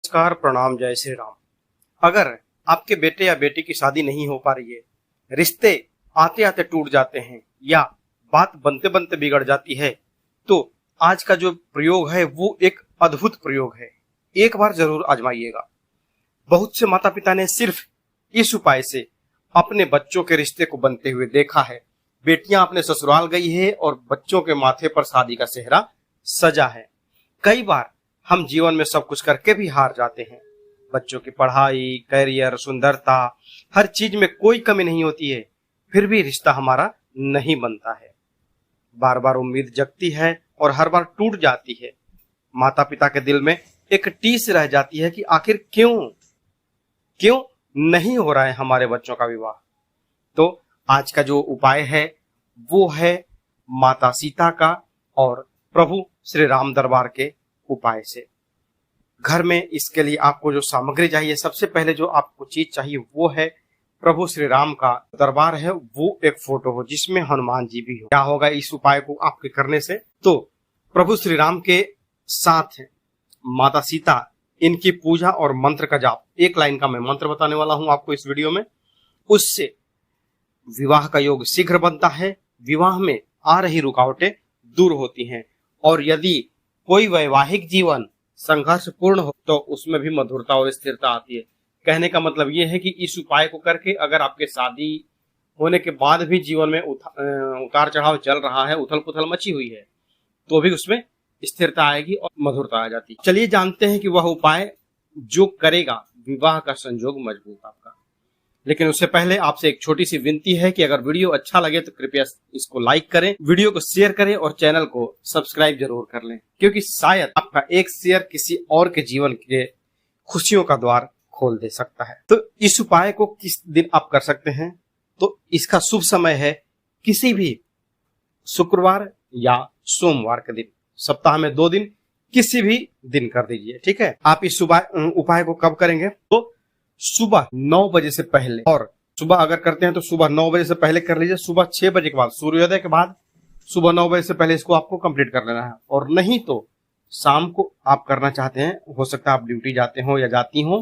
नमस्कार, प्रणाम, जय श्री राम। अगर आपके बेटे या बेटी की शादी नहीं हो पा रही है, रिश्ते आते आते टूट जाते हैं या बात बनते बनते बिगड़ जाती है, तो आज का जो प्रयोग है वो एक अद्भुत प्रयोग है। एक बार जरूर आजमाइएगा। बहुत से माता पिता ने सिर्फ इस उपाय से अपने बच्चों के रिश्ते को बनते हुए देखा है। बेटियां अपने ससुराल गई है और बच्चों के माथे पर शादी का सेहरा सजा है। कई बार हम जीवन में सब कुछ करके भी हार जाते हैं। बच्चों की पढ़ाई, करियर, सुंदरता, हर चीज में कोई कमी नहीं होती है, फिर भी रिश्ता हमारा नहीं बनता है। बार बार उम्मीद जगती है और हर बार टूट जाती है। माता पिता के दिल में एक टीस रह जाती है कि आखिर क्यों नहीं हो रहा है हमारे बच्चों का विवाह। तो आज का जो उपाय है वो है माता सीता का और प्रभु श्री राम दरबार के उपाय से। घर में इसके लिए आपको जो सामग्री चाहिए, सबसे पहले जो आपको चीज चाहिए वो है प्रभु श्री राम का दरबार है, वो एक फोटो हो जिसमें हनुमान जी भी हो। क्या होगा इस उपाय को आपके करने से? तो प्रभु श्री राम के साथ माता सीता, इनकी पूजा और मंत्र का जाप, एक लाइन का मैं मंत्र बताने वाला हूं आपको इस वीडियो में। उससे विवाह का योग शीघ्र बनता है, विवाह में आ रही रुकावटें दूर होती हैं, और यदि कोई वैवाहिक जीवन संघर्षपूर्ण हो तो उसमें भी मधुरता और स्थिरता आती है। कहने का मतलब ये है कि इस उपाय को करके अगर आपके शादी होने के बाद भी जीवन में उतार चढ़ाव चल रहा है, उथल पुथल मची हुई है, तो भी उसमें स्थिरता आएगी और मधुरता आ जाती है। चलिए जानते हैं कि वह उपाय जो करेगा विवाह का संयोग मजबूत आपका। लेकिन उससे पहले आपसे एक छोटी सी विनती है कि अगर वीडियो अच्छा लगे तो कृपया इसको लाइक करें, वीडियो को शेयर करें और चैनल को सब्सक्राइब जरूर कर लें, क्योंकि शायद आपका एक शेयर किसी और के जीवन के खुशियों का द्वार खोल दे सकता है। तो इस उपाय को किस दिन आप कर सकते हैं? तो इसका शुभ समय है किसी भी शुक्रवार या सोमवार के दिन। सप्ताह में 2 दिन किसी भी दिन कर दीजिए, ठीक है। आप इस उपाय को कब करेंगे? तो सुबह 9 बजे से पहले, और सुबह अगर करते हैं तो सुबह 9 बजे से पहले कर लीजिए। सुबह 6 बजे के बाद, सूर्योदय के बाद सुबह 9 बजे से पहले इसको आपको कंप्लीट कर लेना है। और नहीं तो शाम को आप करना चाहते हैं, हो सकता है आप ड्यूटी जाते हो या जाती हो,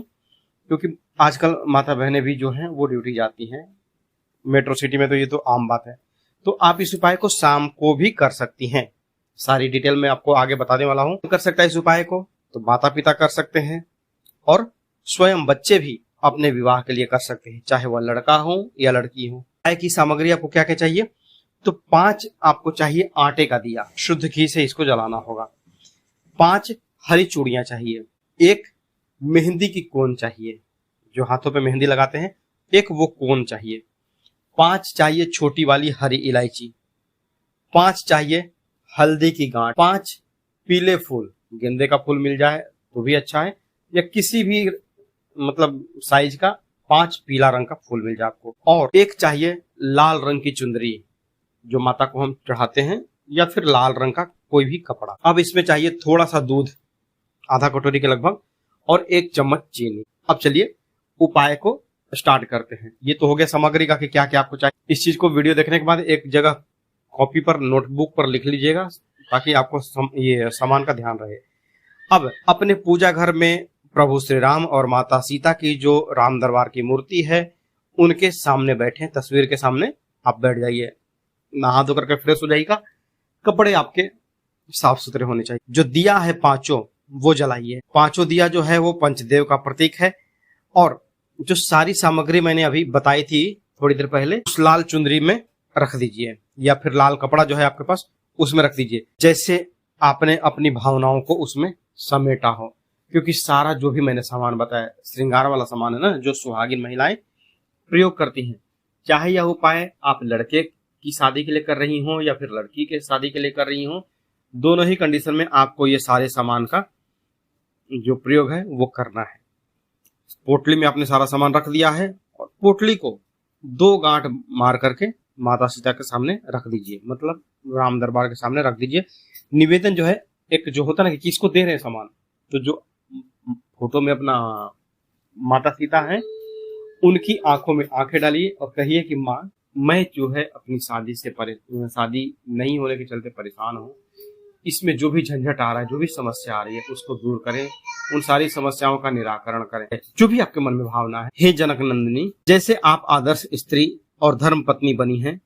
क्योंकि आजकल माता बहनें भी जो हैं वो ड्यूटी जाती हैं। मेट्रो सिटी में तो ये तो आम बात है। तो आप इस उपाय को शाम को भी कर सकती हैं। सारी डिटेल मैं आपको आगे बताने वाला हूं। कर सकता है इस उपाय को तो माता पिता कर सकते हैं, और स्वयं बच्चे भी अपने विवाह के लिए कर सकते हैं, चाहे वह लड़का हो या लड़की हो। उपाय की सामग्री आपको क्या क्या चाहिए? तो 5 आपको चाहिए आटे का दिया, शुद्ध घी से इसको जलाना होगा। 5 हरी चूड़ियां चाहिए। 1 मेहंदी की कोन चाहिए, जो हाथों पे मेहंदी लगाते हैं, एक वो कोन चाहिए। 5 चाहिए छोटी वाली हरी इलायची। 5 चाहिए हल्दी की गांठ। 5 पीले फूल, गेंदे का फूल मिल जाए तो भी अच्छा है, या किसी भी मतलब साइज का 5 पीला रंग का फूल मिल जाए आपको। और 1 चाहिए लाल रंग की चुंदरी, जो माता को हम चढ़ाते हैं, या फिर लाल रंग का कोई भी कपड़ा। अब इसमें चाहिए थोड़ा सा दूध, आधा कटोरी के लगभग, और 1 चम्मच चीनी। अब चलिए उपाय को स्टार्ट करते हैं। ये तो हो गया सामग्री का कि क्या क्या आपको चाहिए। इस चीज को वीडियो देखने के बाद एक जगह कॉपी पर, नोटबुक पर लिख लीजिएगा, ताकि आपको ये सामान का ध्यान रहे। अब अपने पूजा घर में प्रभु श्री राम और माता सीता की जो राम दरबार की मूर्ति है, उनके सामने बैठे, तस्वीर के सामने आप बैठ जाइए। नहा धो करके फ्रेश हो जाइएगा। कपड़े आपके साफ सुथरे होने चाहिए। जो दिया है 5 वो जलाइए। 5 दिया जो है वो पंचदेव का प्रतीक है। और जो सारी सामग्री मैंने अभी बताई थी थोड़ी देर पहले, उस लाल चुंदरी में रख दीजिए, या फिर लाल कपड़ा जो है आपके पास उसमें रख दीजिए, जैसे आपने अपनी भावनाओं को उसमें समेटा हो। क्योंकि सारा जो भी मैंने सामान बताया श्रृंगार वाला सामान है ना, जो सुहागिन महिलाएं प्रयोग करती हैं। चाहे यह उपाय आप लड़के की शादी के लिए कर रही हो या फिर लड़की के शादी के लिए कर रही हो, दोनों ही कंडीशन में आपको ये सारे सामान का जो प्रयोग है वो करना है। पोटली में आपने सारा सामान रख दिया है, और पोटली को 2 गांठ मार करके माता सीता के सामने रख दीजिए, मतलब राम दरबार के सामने रख दीजिए। निवेदन जो है, एक जो होता है ना कि किसको दे रहे हैं सामान, तो जो फोटो में अपना माता सीता है, उनकी आंखों में आंखें डालिए और कहिए कि माँ, मैं जो है अपनी शादी नहीं होने के चलते परेशान हूँ, इसमें जो भी झंझट आ रहा है, जो भी समस्या आ रही है, उसको दूर करें, उन सारी समस्याओं का निराकरण करें, जो भी आपके मन में भावना है। हे जनक नंदिनी, जैसे आप आदर्श स्त्री और धर्म पत्नी बनी हैं,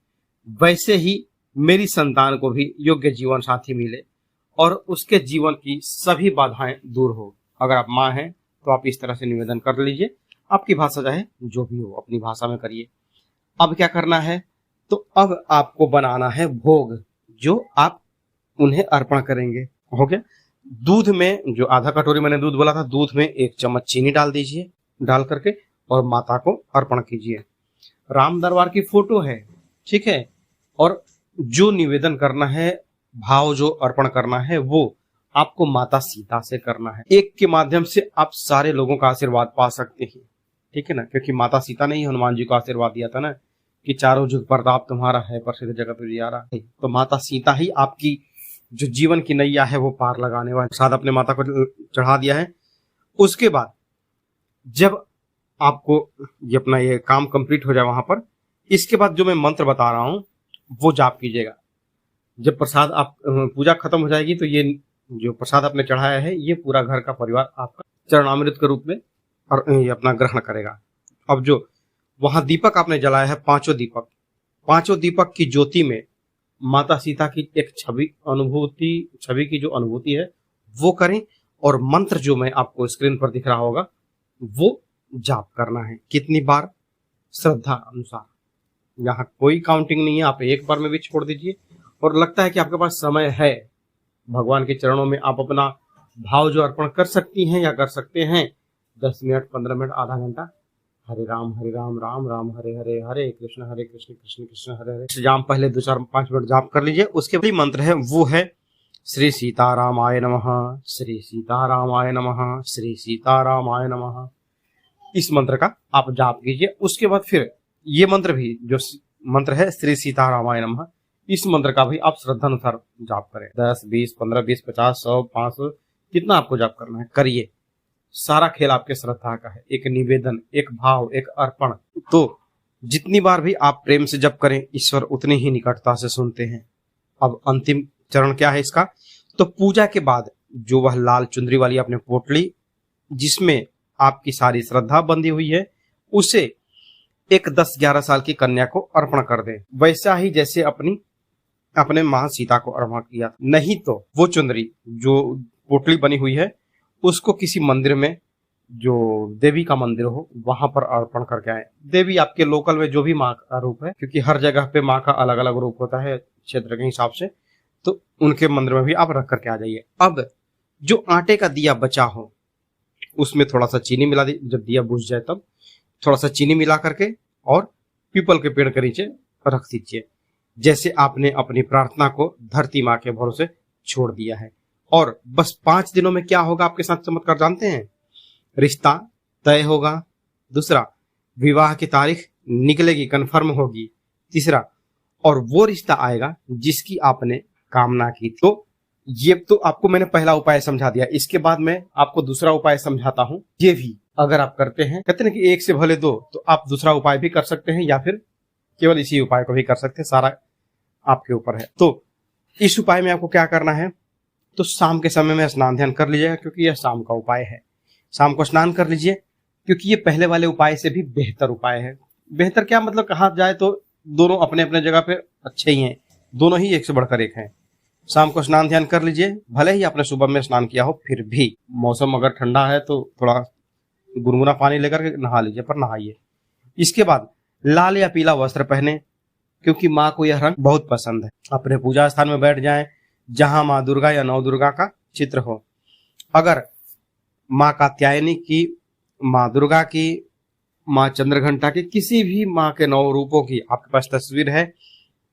वैसे ही मेरी संतान को भी योग्य जीवन साथी मिले और उसके जीवन की सभी बाधाएं दूर हो। अगर आप माँ हैं तो आप इस तरह से निवेदन कर लीजिए। आपकी भाषा चाहे जो भी हो, अपनी भाषा में करिए। अब क्या करना है, तो अब आपको बनाना है भोग, जो आप उन्हें अर्पण करेंगे। हो गया। दूध में, जो आधा कटोरी मैंने दूध बोला था, दूध में 1 चम्मच चीनी डाल दीजिए, डाल करके और माता को अर्पण कीजिए। राम दरबार की फोटो है, ठीक है। और जो निवेदन करना है, भाव जो अर्पण करना है, वो आपको माता सीता से करना है। एक के माध्यम से आप सारे लोगों का आशीर्वाद पा सकते हैं, ठीक है ना। क्योंकि माता सीता ने ही हनुमान जी को आशीर्वाद दिया था ना, कि चारों जुग प्रताप तुम्हारा है, प्रसिद्ध जगत उजियारा है। तो माता सीता ही आपकी जो जीवन की नैया है वो पार लगाने वाले। प्रसाद अपने माता को चढ़ा दिया है। उसके बाद जब आपको ये अपना ये काम कंप्लीट हो जाए वहां पर, इसके बाद जो मैं मंत्र बता रहा हूं वो जाप कीजिएगा। जब प्रसाद आप पूजा खत्म हो जाएगी तो ये जो प्रसाद आपने चढ़ाया है, ये पूरा घर का परिवार आपका चरणामृत के रूप में और ये अपना ग्रहण करेगा। अब जो वहां दीपक आपने जलाया है, पांचों दीपक की ज्योति में माता सीता की एक छवि की जो अनुभूति है वो करें। और मंत्र जो मैं आपको स्क्रीन पर दिख रहा होगा वो जाप करना है। कितनी बार? श्रद्धा अनुसार। यहाँ कोई काउंटिंग नहीं है, आप एक बार में भी छोड़ दीजिए। और लगता है कि आपके पास समय है, भगवान के चरणों में आप अपना भाव जो अर्पण कर सकती हैं या कर सकते हैं, 10 मिनट, 15 मिनट, आधा घंटा, हरे राम राम राम हरे हरे, हरे कृष्ण कृष्ण कृष्ण हरे हरे जाप पहले 2, 4, 5 मिनट जाप कर लीजिए। उसके बाद मंत्र है वो है श्री सीतारामाय नमः, श्री सीतारामाय नमः, श्री सीतारामाय नमः। इस मंत्र का आप जाप कीजिए। उसके बाद फिर ये मंत्र भी, जो मंत्र है श्री सीतारामाय नमः, इस मंत्र का भी आप श्रद्धा अनुसार जाप करें। 10, 20, 15, 20, 50, 100, 500, कितना आपको जाप करना है करिए। सारा खेल आपके श्रद्धा का है। एक निवेदन, एक भाव, एक अर्पण। तो जितनी बार भी आप प्रेम से जप करें, ईश्वर उतनी ही निकटता से सुनते हैं। अब अंतिम चरण क्या है इसका, तो पूजा के बाद जो वह लाल चुंदरी वाली आपने पोटली जिसमें आपकी सारी श्रद्धा बंधी हुई है, उसे एक 10-11 साल की कन्या को अर्पण कर दें, वैसा ही जैसे अपने मां सीता को अर्पण किया। नहीं तो वो चुंदरी जो पोटली बनी हुई है उसको किसी मंदिर में, जो देवी का मंदिर हो, वहां पर अर्पण करके आए। देवी आपके लोकल में जो भी माँ का रूप है, क्योंकि हर जगह पे माँ का अलग अलग रूप होता है क्षेत्र के हिसाब से, तो उनके मंदिर में भी आप रख करके आ जाइए। अब जो आटे का दिया बचा हो उसमें थोड़ा सा चीनी मिला दी, जब दिया बुझ जाए तब थोड़ा सा चीनी मिला करके और पीपल के पेड़ के नीचे रख दीजिए, जैसे आपने अपनी प्रार्थना को धरती माँ के भरोसे छोड़ दिया है। और बस 5 दिनों में क्या होगा आपके साथ चमत्कार जानते हैं? रिश्ता तय होगा। दूसरा, विवाह की तारीख निकलेगी, कंफर्म होगी। तीसरा, और वो रिश्ता आएगा जिसकी आपने कामना की। तो ये तो आपको मैंने पहला उपाय समझा दिया। इसके बाद मैं आपको दूसरा उपाय समझाता हूं। ये भी अगर आप करते हैं, कहते हैं कि 1 से भले 2, तो आप दूसरा उपाय भी कर सकते हैं या फिर केवल इसी उपाय को भी कर सकते हैं। सारा आपके ऊपर है। तो इस उपाय में आपको क्या करना है, तो शाम के समय में स्नान ध्यान कर लीजिएगा, क्योंकि यह शाम का उपाय है। शाम को स्नान कर लीजिए, क्योंकि ये पहले वाले उपाय से भी बेहतर उपाय है। बेहतर क्या मतलब, कहा जाए तो दोनों अपने अपने जगह पे अच्छे ही हैं, दोनों ही एक से बढ़कर एक हैं। शाम को स्नान ध्यान कर लीजिए, भले ही आपने सुबह में स्नान किया हो, फिर भी मौसम अगर ठंडा है तो थोड़ा गुनगुना पानी लेकर के नहा लीजिए, पर नहाइए। इसके बाद लाल या पीला वस्त्र पहने, क्योंकि माँ को यह रंग बहुत पसंद है। अपने पूजा स्थान में बैठ जाएं जहां माँ दुर्गा या नव दुर्गा का चित्र हो। अगर माँ कात्यायनी की, माँ दुर्गा की, माँ चंद्रघंटा की, किसी भी माँ के 9 रूपों की आपके पास तस्वीर है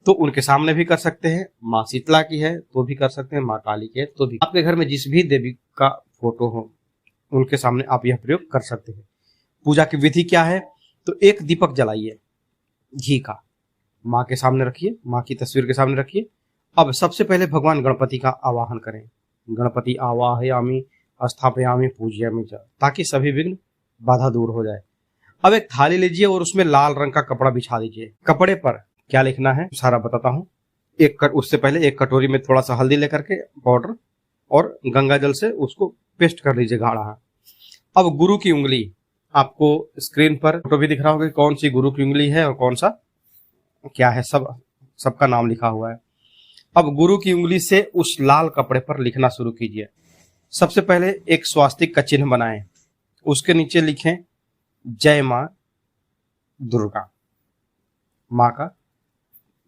तो उनके सामने भी कर सकते हैं। माँ शीतला की है तो भी कर सकते हैं, माँ काली की है तो भी। आपके घर में जिस भी देवी का फोटो हो उनके सामने आप यह प्रयोग कर सकते हैं। पूजा की विधि क्या है, तो 1 दीपक जलाइए घी का, माँ के सामने रखिए, माँ की तस्वीर के सामने रखिए। अब सबसे पहले भगवान गणपति का आवाहन करें। गणपति आवाहयामि स्थापयामि पूजयामि च, ताकि सभी विघ्न बाधा दूर हो जाए। अब एक थाली लीजिए और उसमें लाल रंग का कपड़ा बिछा दीजिए। कपड़े पर क्या लिखना है सारा बताता हूँ। उससे पहले एक कटोरी में थोड़ा सा हल्दी लेकर के पाउडर और गंगा जल से उसको पेस्ट कर लीजिए गाढ़ा। अब गुरु की उंगली, आपको स्क्रीन पर फोटो भी दिख रहा होगा कौन सी गुरु की उंगली है और कौन सा क्या है, सबका नाम लिखा हुआ है। अब गुरु की उंगली से उस लाल कपड़े पर लिखना शुरू कीजिए। सबसे पहले एक स्वास्तिक का चिन्ह बनाएं, उसके नीचे लिखें जय मां दुर्गा। मां का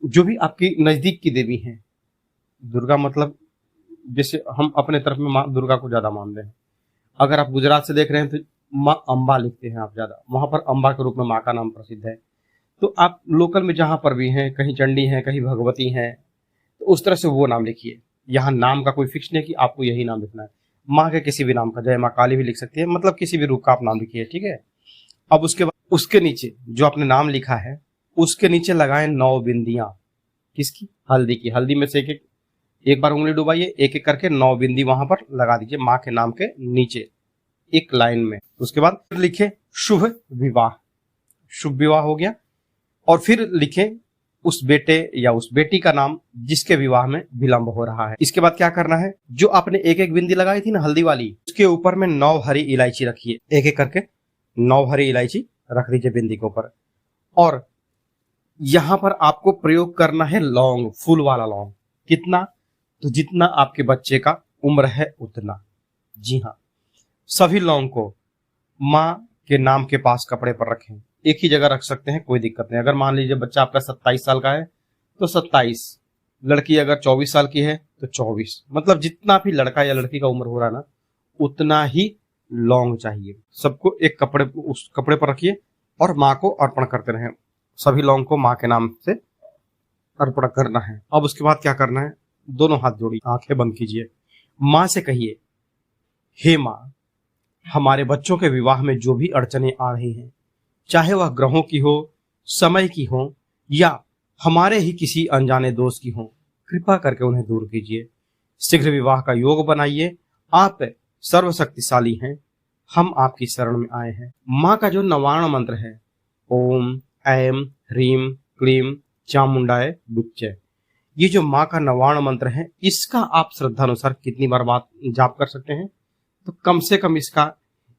जो भी आपकी नजदीक की देवी हैं, दुर्गा मतलब जैसे हम अपने तरफ में मां दुर्गा को ज्यादा मानते हैं। अगर आप गुजरात से देख रहे हैं तो मां अंबा लिखते हैं आप ज्यादा, वहां पर अंबा के रूप में मां का नाम प्रसिद्ध है। तो आप लोकल में जहां पर भी हैं, कहीं चंडी हैं, कहीं भगवती हैं, तो उस तरह से वो नाम लिखिए। यहाँ नाम का कोई फिक्स नहीं कि आपको यही नाम लिखना है, माँ के किसी भी नाम का, जय माँ काली भी लिख सकती है, मतलब किसी भी रूप का आप नाम लिखिए, ठीक है। अब उसके बाद उसके नीचे जो आपने नाम लिखा है उसके नीचे लगाएं 9 बिंदियां। किसकी? हल्दी की। हल्दी में से एक बार उंगली डुबाइए, एक एक करके 9 बिंदी वहां पर लगा दीजिए माँ के नाम के नीचे एक लाइन में। उसके बाद लिखे शुभ विवाह, शुभ विवाह हो गया। और फिर लिखे उस बेटे या उस बेटी का नाम जिसके विवाह में विलंब हो रहा है। इसके बाद क्या करना है, जो आपने एक एक बिंदी लगाई थी ना हल्दी वाली, उसके ऊपर में 9 हरी इलायची रखिए, एक एक करके 9 हरी इलायची रख दीजिए बिंदी के ऊपर। और यहां पर आपको प्रयोग करना है लौंग, फूल वाला लौंग। कितना? तो जितना आपके बच्चे का उम्र है उतना। जी हाँ, सभी लौंग को माँ के नाम के पास कपड़े पर रखें, एक ही जगह रख सकते हैं, कोई दिक्कत नहीं। अगर मान लीजिए बच्चा आपका 27 साल का है तो 27, लड़की अगर 24 साल की है तो 24, मतलब जितना भी लड़का या लड़की का उम्र हो रहा है ना उतना ही लौंग चाहिए। सबको एक कपड़े, उस कपड़े पर रखिए और माँ को अर्पण करते रहें। सभी लौंग को माँ के नाम से अर्पण करना है। अब उसके बाद क्या करना है, दोनों हाथ जोड़िए, आंखें बंद कीजिए, माँ से कहिए हे माँ, हमारे बच्चों के विवाह में जो भी अड़चने आ रही हैं, चाहे वह ग्रहों की हो, समय की हो या हमारे ही किसी अनजाने दोस्त की हो, कृपा करके उन्हें दूर कीजिए। शीघ्र विवाह का योग बनाइए। आप सर्वशक्तिशाली हैं, हम आपकी शरण में आए हैं। माँ का जो नवाण मंत्र है, ओम ऐम ह्रीम क्लीम चामुंडाय बुच्चे, ये जो माँ का नवाण मंत्र है, इसका आप श्रद्धानुसार कितनी बार जाप कर सकते हैं, तो कम से कम इसका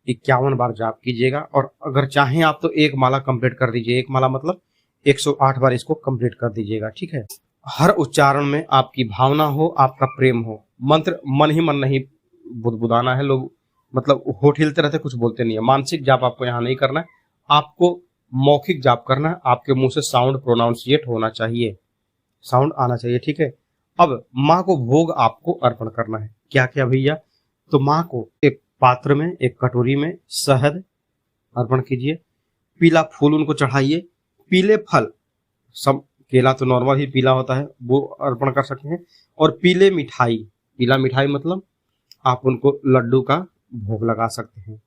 51 बार जाप कीजिएगा। और अगर चाहें आप तो एक माला कंप्लीट कर दीजिए, एक माला मतलब 108 बार इसको कंप्लीट कर दीजिएगा, ठीक है। हर उच्चारण में आपकी भावना हो, आपका प्रेम हो। मंत्र मन ही मन नहीं बुदबुदाना है, लोग मतलब होठ हिलते रहते, कुछ बोलते नहीं है। मानसिक जाप आपको यहाँ नहीं करना है, आपको मौखिक जाप करना है। आपके मुंह से साउंड प्रोनाउंसिएट होना चाहिए, साउंड आना चाहिए, ठीक है। अब माँ को भोग आपको अर्पण करना है। क्या क्या भैया? तो माँ को एक पात्र में, एक कटोरी में शहद अर्पण कीजिए, पीला फूल उनको चढ़ाइए, पीले फल, सब केला तो नॉर्मल ही पीला होता है वो अर्पण कर सकते हैं, और पीले मिठाई, पीला मिठाई मतलब आप उनको लड्डू का भोग लगा सकते हैं।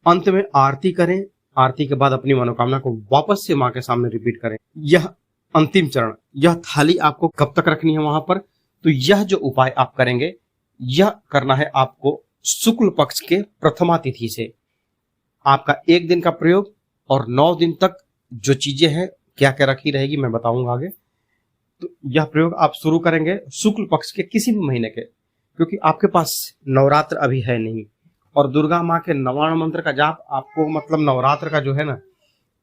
अंत में आरती करें, आरती के बाद अपनी मनोकामना को वापस से माँ के सामने रिपीट करें। यह अंतिम चरण, यह थाली आपको कब तक रखनी है वहां पर, तो यह जो उपाय आप करेंगे यह करना है आपको शुक्ल पक्ष के प्रथमा तिथि से। आपका 1 दिन का प्रयोग और 9 दिन तक जो चीजें हैं क्या क्या रखी रहेगी मैं बताऊंगा आगे। तो यह प्रयोग आप शुरू करेंगे शुक्ल पक्ष के किसी भी महीने के, क्योंकि आपके पास नवरात्र अभी है नहीं, और दुर्गा माँ के नवाण मंत्र का जाप आपको मतलब नवरात्र का जो है ना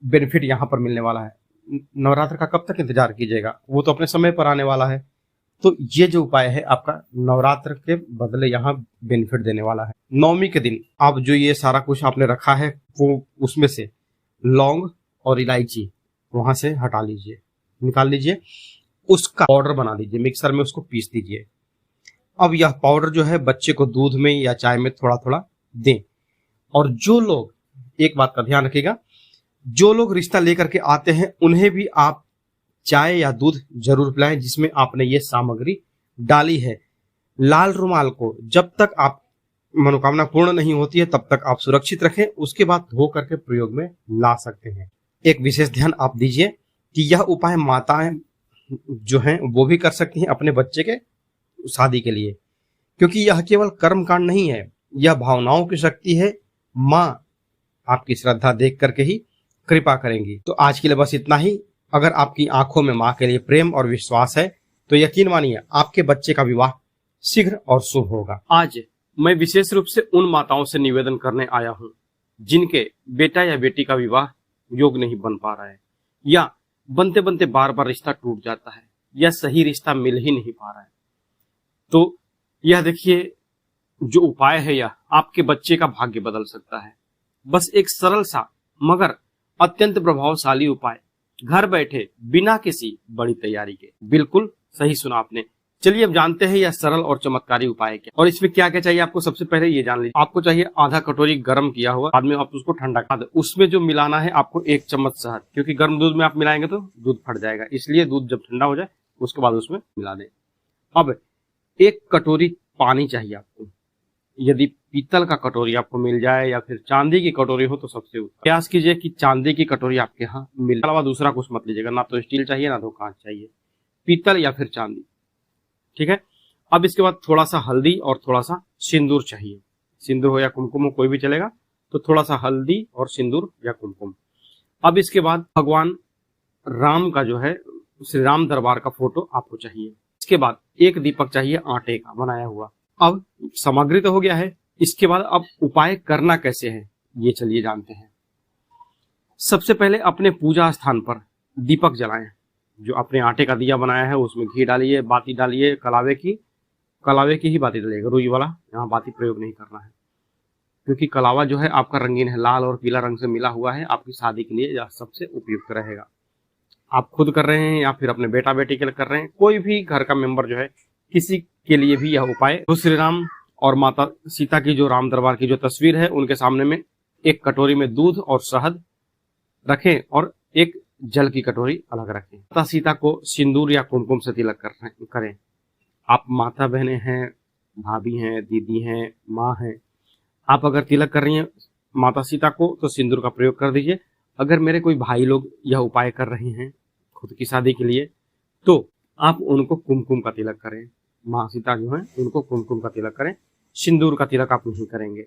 बेनिफिट यहाँ पर मिलने वाला है। नवरात्र का कब तक इंतजार कीजिएगा, वो तो अपने समय पर आने वाला है। तो ये जो उपाय है आपका नवरात्र के बदले यहाँ बेनिफिट देने वाला है। 9वीं के दिन आप जो ये सारा कुछ आपने रखा है वो उसमें से लौंग और इलायची वहां से हटा लीजिए, निकाल लीजिए, उसका पाउडर बना लीजिए, मिक्सर में उसको पीस दीजिए। अब यह पाउडर जो है बच्चे को दूध में या चाय में थोड़ा थोड़ा दें। और जो लोग, एक बात का ध्यान रखिएगा, जो लोग रिश्ता लेकर के आते हैं उन्हें भी आप चाय या दूध जरूर पिलाएं जिसमें आपने ये सामग्री डाली है। लाल रुमाल को जब तक आप मनोकामना पूर्ण नहीं होती है तब तक आप सुरक्षित रखें, उसके बाद धो करके प्रयोग में ला सकते हैं। एक विशेष ध्यान आप दीजिए कि यह उपाय माताएं जो हैं वो भी कर सकती हैं अपने बच्चे के शादी के लिए, क्योंकि यह केवल कर्म कांड नहीं है, यह भावनाओं की शक्ति है। माँ आपकी श्रद्धा देख करके ही कृपा करेंगी। तो आज के लिए बस इतना ही। अगर आपकी आंखों में माँ के लिए प्रेम और विश्वास है तो यकीन मानिए आपके बच्चे का विवाह शीघ्र और शुभ होगा। आज मैं विशेष रूप से उन माताओं से निवेदन करने आया हूँ जिनके बेटा या बेटी का विवाह योग नहीं बन पा रहा है, या बनते बनते बार बार रिश्ता टूट जाता है, या सही रिश्ता मिल ही नहीं पा रहा है। तो यह देखिए जो उपाय है यह आपके बच्चे का भाग्य बदल सकता है। बस एक सरल सा मगर अत्यंत प्रभावशाली उपाय, घर बैठे बिना किसी बड़ी तैयारी के। बिल्कुल सही सुना आपने। चलिए अब जानते हैं यह सरल और चमत्कारी उपाय क्या, और इसमें क्या क्या चाहिए आपको। सबसे पहले ये जान लीजिए, आपको चाहिए आधा कटोरी गर्म किया हुआ, बाद में आप उसको ठंडा कर दो। उसमें जो मिलाना है आपको 1 चम्मच शहद, क्योंकि गर्म दूध में आप मिलाएंगे तो दूध फट जाएगा, इसलिए दूध जब ठंडा हो जाए उसके बाद उसमें मिला दें। अब 1 कटोरी पानी चाहिए आपको। यदि पीतल का कटोरी आपको मिल जाए या फिर चांदी की कटोरी हो तो सबसे उत्तम। प्रयास कीजिए कि चांदी की कटोरी आपके यहाँ मिले, अलावा दूसरा कुछ मत लीजिएगा, ना तो स्टील चाहिए ना तो कांच चाहिए, पीतल या फिर चांदी। ठीक है। अब इसके बाद थोड़ा सा हल्दी और थोड़ा सा सिंदूर चाहिए। सिंदूर हो या कुमकुम हो, कोई भी चलेगा। तो थोड़ा सा हल्दी और सिंदूर या कुमकुम। अब इसके बाद भगवान राम का जो है श्री राम दरबार का फोटो आपको चाहिए। इसके बाद 1 दीपक चाहिए आटे का बनाया हुआ। अब सामग्री तो हो गया है, इसके बाद अब उपाय करना कैसे है ये चलिए जानते हैं। सबसे पहले अपने पूजा स्थान पर दीपक जलाएं। जो अपने आटे का दिया बनाया है उसमें घी डालिए, बाती डालिए, कलावे की ही बाती डालिएगा, रुई वाला यहाँ बाती प्रयोग नहीं करना है, क्योंकि कलावा जो है आपका रंगीन है, लाल और पीला रंग से मिला हुआ है। आपकी शादी के लिए यह सबसे उपयुक्त रहेगा। आप खुद कर रहे हैं या फिर अपने बेटा बेटी के लिए कर रहे हैं, कोई भी घर का मेंबर जो है किसी के लिए भी यह उपाय। तो श्री राम और माता सीता की जो राम दरबार की जो तस्वीर है उनके सामने में 1 कटोरी में दूध और शहद रखें और 1 जल की कटोरी अलग रखें। माता सीता को सिंदूर या कुमकुम से तिलक करें। आप माता बहनें हैं, भाभी हैं, दीदी हैं, माँ हैं, आप अगर तिलक कर रही हैं माता सीता को तो सिंदूर का प्रयोग कर दीजिए। अगर मेरे कोई भाई लोग यह उपाय कर रहे हैं खुद की शादी के लिए तो आप उनको कुमकुम का तिलक करें। माँ सीता जो है उनको कुमकुम का तिलक करें, सिंदूर का तिलक आप नहीं करेंगे।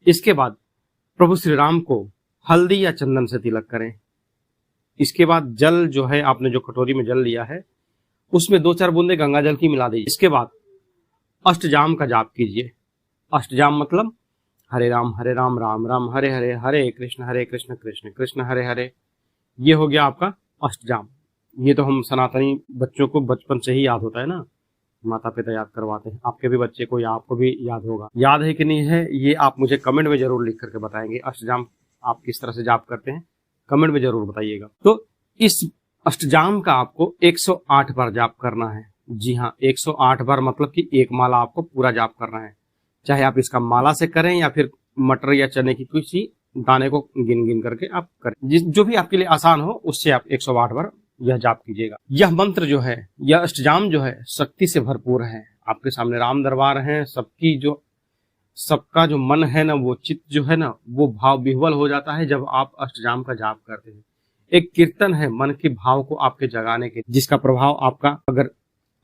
इसके बाद प्रभु श्री राम को हल्दी या चंदन से तिलक करें। इसके बाद जल जो है आपने जो कटोरी में जल लिया है उसमें 2-4 बूंदे गंगा जल की मिला दीजिए। इसके बाद अष्टजाम का जाप कीजिए। अष्टजाम मतलब हरे राम राम राम हरे हरे, हरे कृष्ण कृष्ण कृष्ण हरे हरे। ये हो गया आपका अष्टजाम। ये तो हम सनातनी बच्चों को बचपन से ही याद होता है ना, माता पिता याद करवाते हैं। आपके भी बच्चे को या आपको भी याद होगा। याद है कि नहीं है ये आप मुझे कमेंट में जरूर लिख करके बताएंगे। अष्टजाम आप किस तरह से जाप करते हैं कमेंट में जरूर बताइएगा। तो इस अष्टजाम का आपको 108 बार जाप करना है। जी हाँ, 108 बार मतलब कि 1 माला आपको पूरा जाप करना है। चाहे आप इसका माला से करें या फिर मटर या चने की किसी दाने को गिन गिन करके आप करें, जो भी आपके लिए आसान हो उससे आप 108 बार यह जाप कीजिएगा। यह मंत्र जो है, यह अष्टजाम जो है शक्ति से भरपूर है। आपके सामने राम दरबार है, सबका जो मन है ना, वो चित्त जो है ना, वो भाव विह्वल हो जाता है जब आप अष्टजाम का जाप करते हैं। एक कीर्तन है मन के भाव को आपके जगाने के, जिसका प्रभाव आपका अगर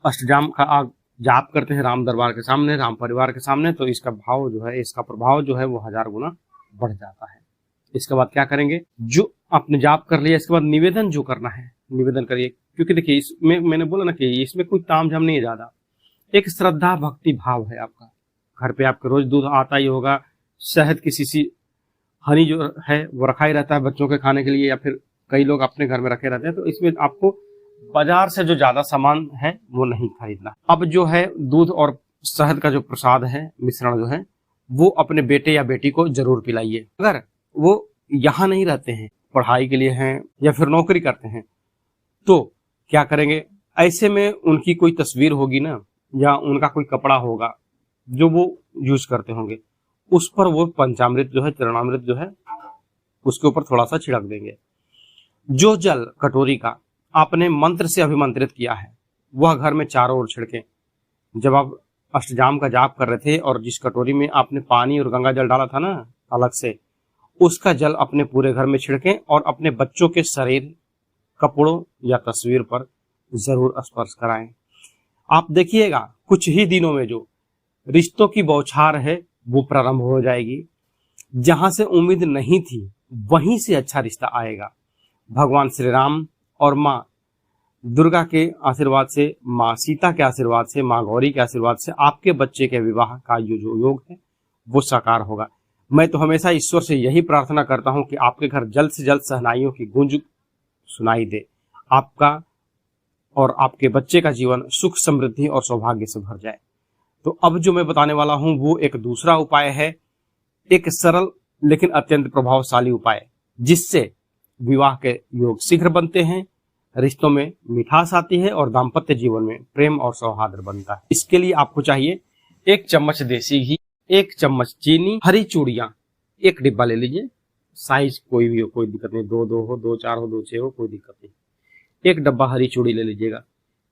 अष्टजाम का आप जाप करते हैं राम दरबार के सामने, राम परिवार के सामने, तो इसका भाव जो है, इसका प्रभाव जो है वो 1000 गुना बढ़ जाता है। इसके बाद क्या करेंगे, जो आपने जाप कर लिया इसके बाद निवेदन जो करना है निवेदन करिए। क्योंकि देखिए इसमें मैंने बोला ना कि इसमें कोई तामझाम नहीं है ज्यादा, एक श्रद्धा भक्ति भाव है आपका। घर पे आपके रोज दूध आता ही होगा, शहद की शीशी हनी जो है वो रखा ही रहता है बच्चों के खाने के लिए, या फिर कई लोग अपने घर में रखे रहते हैं। तो इसमें आपको बाजार से जो ज्यादा सामान है वो नहीं खरीदना। अब जो है दूध और शहद का जो प्रसाद है, मिश्रण जो है, वो अपने बेटे या बेटी को जरूर पिलाइए। अगर वो यहाँ नहीं रहते हैं, पढ़ाई के लिए हैं या फिर नौकरी करते हैं, तो क्या करेंगे, ऐसे में उनकी कोई तस्वीर होगी ना, या उनका कोई कपड़ा होगा जो वो यूज करते होंगे, उस पर वो पंचामृत जो है, चरणामृत जो है, उसके ऊपर थोड़ा सा छिड़क देंगे। जो जल कटोरी का आपने मंत्र से अभिमंत्रित किया है वह घर में चारों ओर छिड़के। जब आप अष्टजाम का जाप कर रहे थे और जिस कटोरी में आपने पानी और गंगा जल डाला था ना अलग से, उसका जल अपने पूरे घर में छिड़कें और अपने बच्चों के शरीर, कपड़ों या तस्वीर पर जरूर स्पर्श कराएं। आप देखिएगा कुछ ही दिनों में जो रिश्तों की बौछार है वो प्रारंभ हो जाएगी। जहां से उम्मीद नहीं थी वहीं से अच्छा रिश्ता आएगा। भगवान श्री राम और माँ दुर्गा के आशीर्वाद से, माँ सीता के आशीर्वाद से, माँ गौरी के आशीर्वाद से आपके बच्चे के विवाह का जो योग है वो साकार होगा। मैं तो हमेशा ईश्वर से यही प्रार्थना करता हूँ कि आपके घर जल्द से जल्द शहनाइयों की गूंज सुनाई दे, आपका और आपके बच्चे का जीवन सुख, समृद्धि और सौभाग्य से भर जाए। तो अब जो मैं बताने वाला हूं वो एक दूसरा उपाय है, एक सरल लेकिन अत्यंत प्रभावशाली उपाय, जिससे विवाह के योग शीघ्र बनते हैं, रिश्तों में मिठास आती है और दाम्पत्य जीवन में प्रेम और सौहार्द बनता है। इसके लिए आपको चाहिए 1 चम्मच देसी घी, 1 चम्मच चीनी, हरी चूड़ियां 1 डिब्बा ले लीजिए, साइज कोई भी हो, कोई दिक्कत नहीं, 2 हो, 2 4 हो, 2 6 हो, कोई दिक्कत नहीं। 1 डब्बा हरी चूड़ी ले लीजिएगा,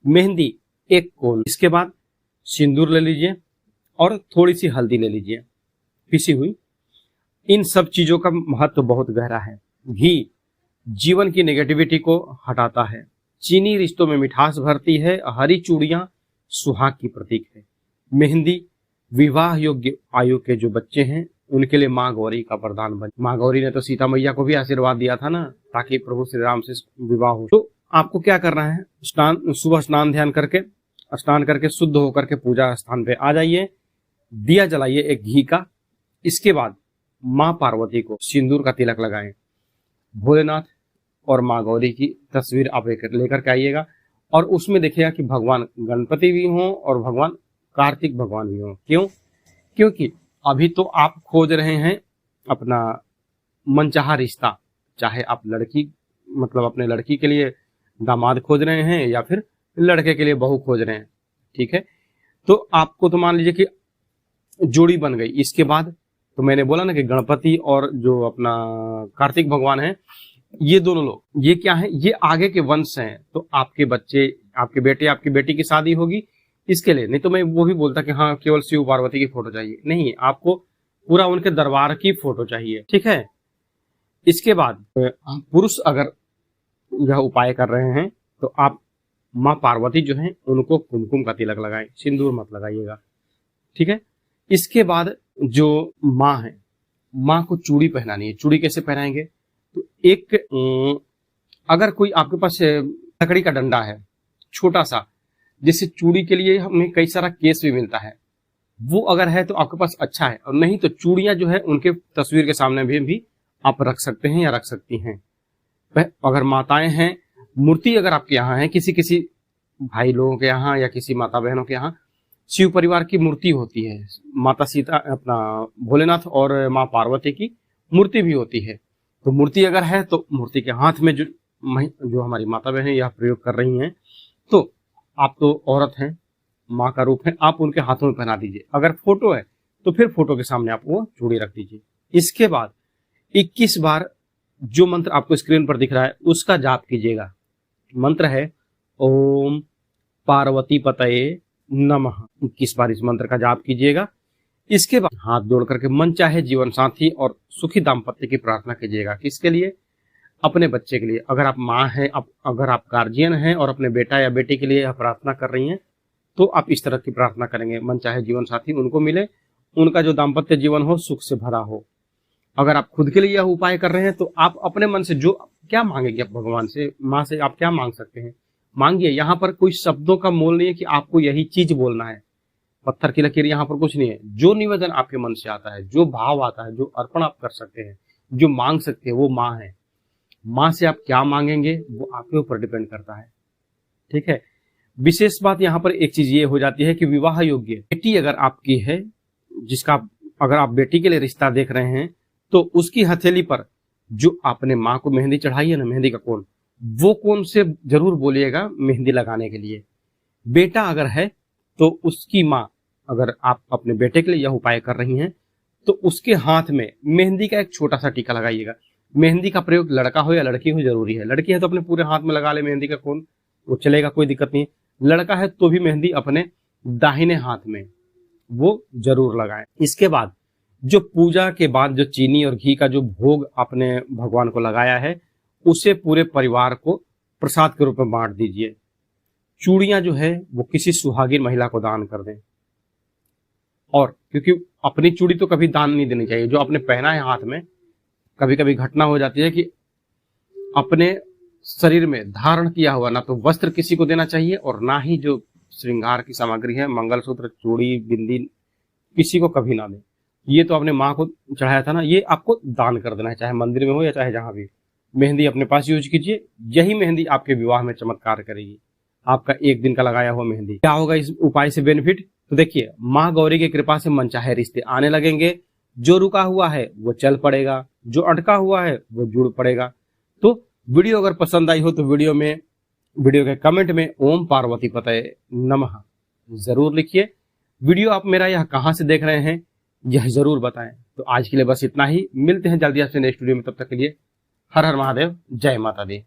मेहंदी 1 कोन, इसके बाद सिंदूर ले लीजिए और थोड़ी सी हल्दी ले लीजिए पिसी हुई। इन सब चीजों का महत्व बहुत गहरा है। घी जीवन की नेगेटिविटी को हटाता है, चीनी रिश्तों में मिठास भरती है, हरी चूड़ियां सुहाग की प्रतीक है, मेहंदी विवाह योग्य आयु के जो बच्चे हैं उनके लिए माँ गौरी का वरदान बन। माँ गौरी ने तो सीता मैया को भी आशीर्वाद दिया था ना, ताकि प्रभु श्री राम से विवाह हो। तो आपको क्या करना है, सुबह स्नान ध्यान करके, स्नान करके शुद्ध होकर के पूजा स्थान पे आ जाइए, दिया जलाइए 1 घी का। इसके बाद माँ पार्वती को सिंदूर का तिलक लगाएं, भोलेनाथ और माँ गौरी की तस्वीर आप लेकर के आइएगा और उसमें देखिएगा कि भगवान गणपति भी हों और भगवान कार्तिक भगवान भी हों। क्यों? क्योंकि अभी तो आप खोज रहे हैं अपना मनचाहा रिश्ता, चाहे आप लड़की मतलब अपने लड़की के लिए दामाद खोज रहे हैं या फिर लड़के के लिए बहू खोज रहे हैं, ठीक है। तो आपको तो मान लीजिए कि जोड़ी बन गई। इसके बाद तो मैंने बोला ना कि गणपति और जो अपना कार्तिक भगवान है, ये दोनों लोग ये क्या है, ये आगे के वंश हैं। तो आपके बच्चे, आपके बेटे, आपकी बेटी की शादी होगी इसके लिए, नहीं तो मैं वो भी बोलता कि हाँ केवल शिव पार्वती की फोटो चाहिए, नहीं, आपको पूरा उनके दरबार की फोटो चाहिए, ठीक है। इसके बाद पुरुष अगर यह उपाय कर रहे हैं तो आप माँ पार्वती जो है उनको कुमकुम का तिलक लगाएं, सिंदूर मत लगाइएगा, ठीक है। इसके बाद जो माँ है, माँ को चूड़ी पहनानी है। चूड़ी कैसे पहनाएंगे, तो एक अगर कोई आपके पास लकड़ी का डंडा है छोटा सा, जिससे चूड़ी के लिए हमें कई सारा केस भी मिलता है, वो अगर है तो आपके पास अच्छा है, और नहीं तो चूड़ियां जो है उनके तस्वीर के सामने भी आप रख सकते हैं या रख सकती हैं। अगर माताएं हैं, मूर्ति अगर आपके यहाँ है, किसी भाई लोगों के यहाँ या किसी माता बहनों के यहाँ शिव परिवार की मूर्ति होती है, माता सीता, अपना भोलेनाथ और माँ पार्वती की मूर्ति भी होती है। तो मूर्ति अगर है तो मूर्ति के हाथ में जो हमारी माता बहनें यह प्रयोग कर रही हैं, तो आप तो औरत हैं, माँ का रूप है, आप उनके हाथों में पहना दीजिए। अगर फोटो है तो फिर फोटो के सामने आप वो चूड़ी रख दीजिए। इसके बाद 21 बार जो मंत्र आपको स्क्रीन पर दिख रहा है उसका जाप कीजिएगा। मंत्र है ओम पार्वती पतये नमः। 21 बार इस मंत्र का जाप कीजिएगा। इसके बाद हाथ जोड़ करके मन चाहे जीवन साथी और सुखी दाम्पत्य की प्रार्थना कीजिएगा। किसके लिए? अपने बच्चे के लिए। अगर आप माँ हैं, अगर आप गार्जियन हैं और अपने बेटा या बेटी के लिए यह प्रार्थना कर रही हैं, तो आप इस तरह की प्रार्थना करेंगे, मन चाहे जीवन साथी उनको मिले, उनका जो दाम्पत्य जीवन हो सुख से भरा हो। अगर आप खुद के लिए यह उपाय कर रहे हैं तो आप अपने मन से जो क्या मांगेंगे, आप भगवान से, माँ से आप क्या मांग सकते हैं, मांगिए। यहाँ पर कोई शब्दों का मोल नहीं है कि आपको यही चीज बोलना है, पत्थर की लकीर यहाँ पर कुछ नहीं है। जो निवेदन आपके मन से आता है, जो भाव आता है, जो अर्पण आप कर सकते हैं, जो मांग सकते हैं, वो माँ है। माँ से आप क्या मांगेंगे वो आपके ऊपर डिपेंड करता है, ठीक है। विशेष बात यहाँ पर एक चीज ये हो जाती है कि विवाह योग्य बेटी अगर आपकी है, जिसका अगर आप बेटी के लिए रिश्ता देख रहे हैं, तो उसकी हथेली पर जो आपने माँ को मेहंदी चढ़ाई है ना, मेहंदी का कोन, वो कोन से जरूर बोलिएगा मेहंदी लगाने के लिए। बेटा अगर है तो उसकी माँ, अगर आप अपने बेटे के लिए यह उपाय कर रही हैं, तो उसके हाथ में मेहंदी का एक छोटा सा टीका लगाइएगा। मेहंदी का प्रयोग लड़का हो या लड़की हो जरूरी है। लड़की है तो अपने पूरे हाथ में लगा ले मेहंदी का कोन, वो चलेगा, कोई दिक्कत नहीं। लड़का है तो भी मेहंदी अपने दाहिने हाथ में वो जरूर लगाएं। इसके बाद जो पूजा के बाद जो चीनी और घी का जो भोग आपने भगवान को लगाया है, उसे पूरे परिवार को प्रसाद के रूप में बांट दीजिए। चूड़ियां जो है वो किसी सुहागिन महिला को दान कर दें। और क्योंकि अपनी चूड़ी तो कभी दान नहीं देनी चाहिए, जो आपने पहना है हाथ में, कभी कभी घटना हो जाती है कि अपने शरीर में धारण किया हुआ ना तो वस्त्र किसी को देना चाहिए और ना ही जो श्रृंगार की सामग्री है, मंगलसूत्र, चूड़ी, बिंदी, किसी को कभी ना दें। ये तो आपने माँ को चढ़ाया था ना, ये आपको दान कर देना है, चाहे मंदिर में हो या चाहे जहां भी। मेहंदी अपने पास यूज कीजिए, यही मेहंदी आपके विवाह में चमत्कार करेगी। आपका एक दिन का लगाया हुआ मेहंदी। क्या होगा इस उपाय से बेनिफिट? तो देखिए, माँ गौरी की कृपा से मनचाहे रिश्ते आने लगेंगे। जो रुका हुआ है वो चल पड़ेगा, जो अटका हुआ है वो जुड़ पड़ेगा। तो वीडियो अगर पसंद आई हो तो वीडियो के कमेंट में ओम पार्वती पतये नमः जरूर लिखिए। वीडियो आप मेरा यह कहां से देख रहे हैं यह जरूर बताएं। तो आज के लिए बस इतना ही, मिलते हैं जल्दी आपसे नेक्स्ट वीडियो में। तब तक के लिए हर हर महादेव, जय माता दी।